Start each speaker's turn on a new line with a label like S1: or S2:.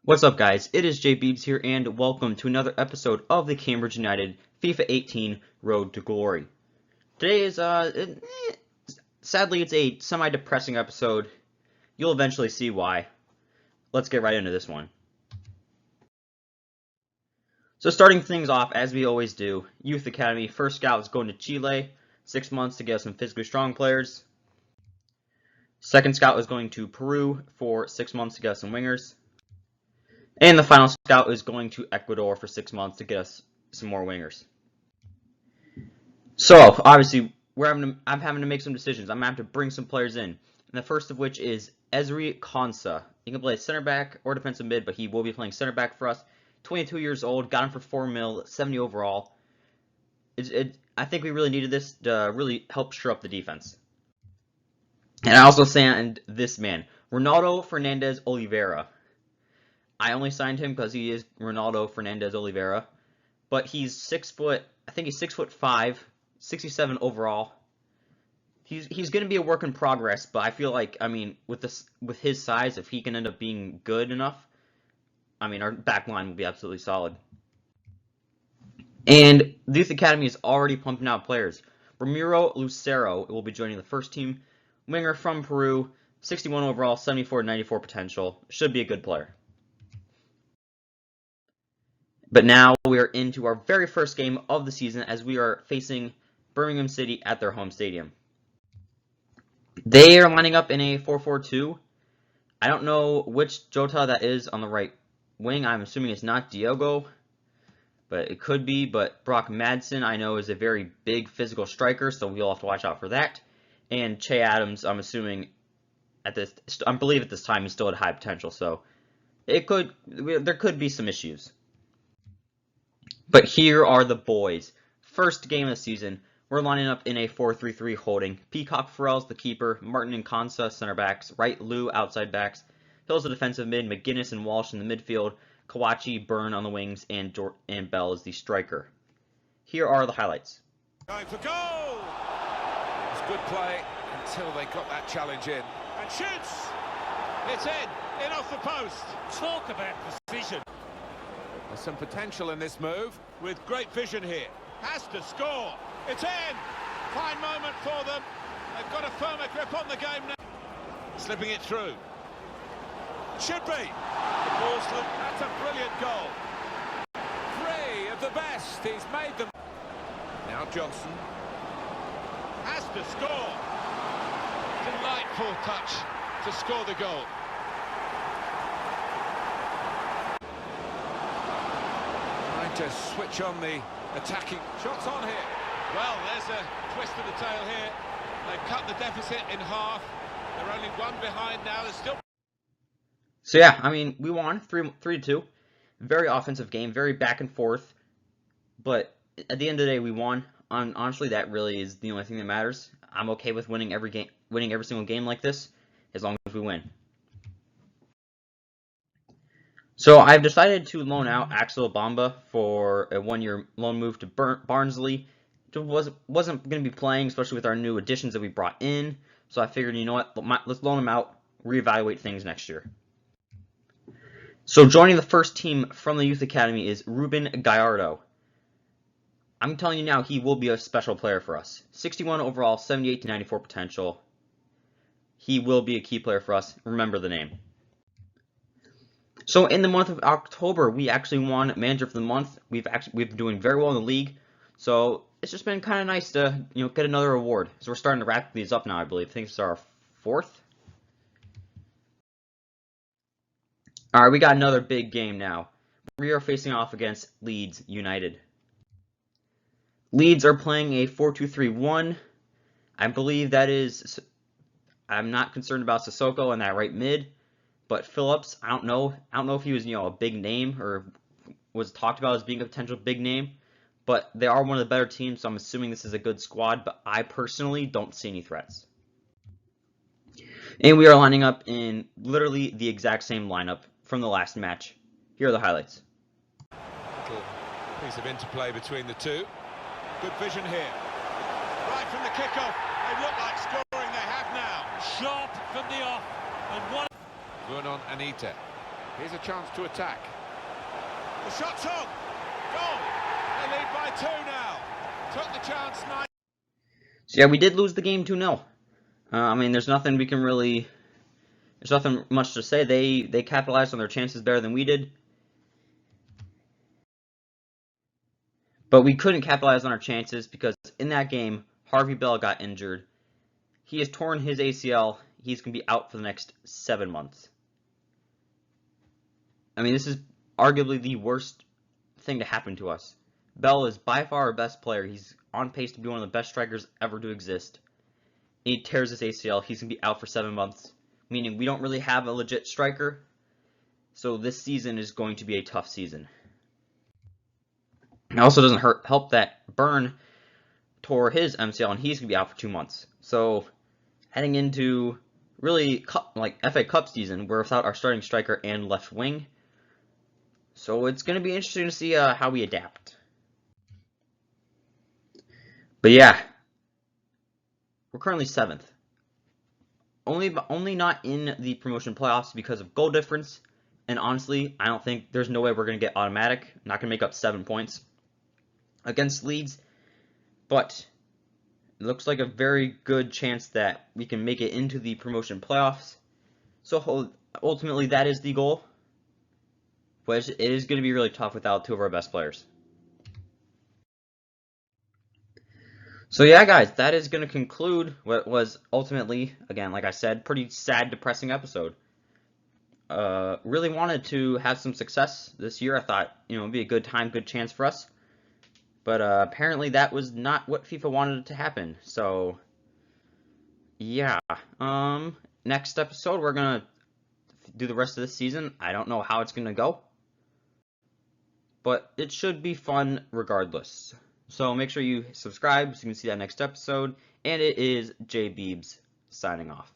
S1: What's up, guys? It is Jay Beebs here, and welcome to another episode of the Cambridge United FIFA 18 Road to Glory. Today is, sadly, it's a semi-depressing episode. You'll eventually see why. Let's get right into this one. So starting things off, as we always do, Youth Academy. First scout is going to Chile, 6 months to get us some physically strong players. Second scout is going to Peru for 6 months to get us some wingers. And the final scout is going to Ecuador for 6 months to get us some more wingers. So, obviously, I'm having to make some decisions. I'm going to have to bring some players in. And the first of which is Ezri Konsa. He can play center back or defensive mid, but he will be playing center back for us. 22 years old, got him for 4 mil, 70 overall. I think we really needed this to really help shore up the defense. And I also signed this man, Ronaldo Fernandez Oliveira. I only signed him because he is Ronaldo Fernandez Oliveira, but he's 6 foot. I think he's 6'5", 67 overall. He's going to be a work in progress, but I feel like, with his size, if he can end up being good enough, our back line will be absolutely solid. And the Youth Academy is already pumping out players. Ramiro Lucero will be joining the first team. Winger from Peru, 61 overall, 74 94 potential. Should be a good player. But now we are into our very first game of the season as we are facing Birmingham City at their home stadium. They are lining up in a 4-4-2. I don't know which Jota that is on the right wing. I'm assuming it's not Diogo, but it could be. But Brock Madsen, I know, is a very big physical striker, so we'll have to watch out for that. And Che Adams, I'm assuming I believe at this time he's still at high potential, so there could be some issues. But here are the boys. First game of the season, we're lining up in a 4-3-3 holding. Peacock Farrell's the keeper, Martin and Konsa center backs, Wright Lou outside backs, Hill's the defensive mid, McGinnis and Walsh in the midfield, Kawachi, Byrne on the wings, and Bell is the striker. Here are the highlights.
S2: Going for goal! It's good play until they got that challenge in. And shoots! It's in off the post. Talk about precision. There's some potential in this move, with great vision here. Has to score. It's in. Fine moment for them. They've got a firmer grip on the game now. Slipping it through. Should be. That's a brilliant goal. 3 of the best. He's made them. Now Johnson. Has to score. Delightful touch to score the goal. To switch on the attacking shots on here. Well, there's a twist of the tail here. They've cut the deficit in half. They're only 1 behind now. There's still.
S1: So yeah, we won 3-2. Very offensive game, very back and forth. But at the end of the day, we won. Honestly, that really is the only thing that matters. I'm okay with winning every single game like this, as long as we win. So I've decided to loan out Axel Bamba for a 1-year loan move to Barnsley. It wasn't going to be playing, especially with our new additions that we brought in. So I figured, you know what, let's loan him out, reevaluate things next year. So joining the first team from the Youth Academy is Ruben Gallardo. I'm telling you now, he will be a special player for us. 61 overall, 78 to 94 potential. He will be a key player for us. Remember the name. So in the month of October, we actually won Manager of the Month. We've been doing very well in the league, so it's just been kind of nice to get another award. So we're starting to wrap these up now, I believe. I think this is our 4th. All right, we got another big game now. We are facing off against Leeds United. Leeds are playing a 4-2-3-1. I believe that is. I'm not concerned about Sissoko in that right mid. But Phillips, I don't know if he was, a big name or was talked about as being a potential big name. But they are one of the better teams, so I'm assuming this is a good squad. But I personally don't see any threats. And we are lining up in literally the exact same lineup from the last match. Here are the highlights.
S2: Little piece of interplay between the two. Good vision here. Right from the kickoff. They look like scoring. They have now. Sharp from the off. And one. Vernon Anita. Here's a chance to attack. The shot's on. Goal. They lead by 2 now. Took the chance. Nice.
S1: So yeah, we did lose the game 2-0. I mean, there's nothing much to say. They capitalized on their chances better than we did. But we couldn't capitalize on our chances because in that game, Harvey Bell got injured. He has torn his ACL. He's going to be out for the next 7 months. I mean, this is arguably the worst thing to happen to us. Bell is by far our best player. He's on pace to be one of the best strikers ever to exist. He tears his ACL. He's going to be out for 7 months, meaning we don't really have a legit striker. So this season is going to be a tough season. It also doesn't help that Byrne tore his MCL and he's going to be out for 2 months. So heading into really FA Cup season, we're without our starting striker and left wing. So it's going to be interesting to see how we adapt. But yeah, we're currently 7th. Only not in the promotion playoffs because of goal difference. And honestly, I don't think there's no way we're going to get automatic. I'm not going to make up 7 points against Leeds. But it looks like a very good chance that we can make it into the promotion playoffs. So ultimately, that is the goal. But it is going to be really tough without 2 of our best players. So yeah, guys, that is going to conclude what was ultimately, again, like I said, pretty sad, depressing episode. Really wanted to have some success this year. I thought, it'd be a good time, good chance for us. But apparently that was not what FIFA wanted to happen. So yeah, next episode we're gonna do the rest of this season. I don't know how it's gonna go, but it should be fun regardless. So make sure you subscribe so you can see that next episode. And it is J Beebs signing off.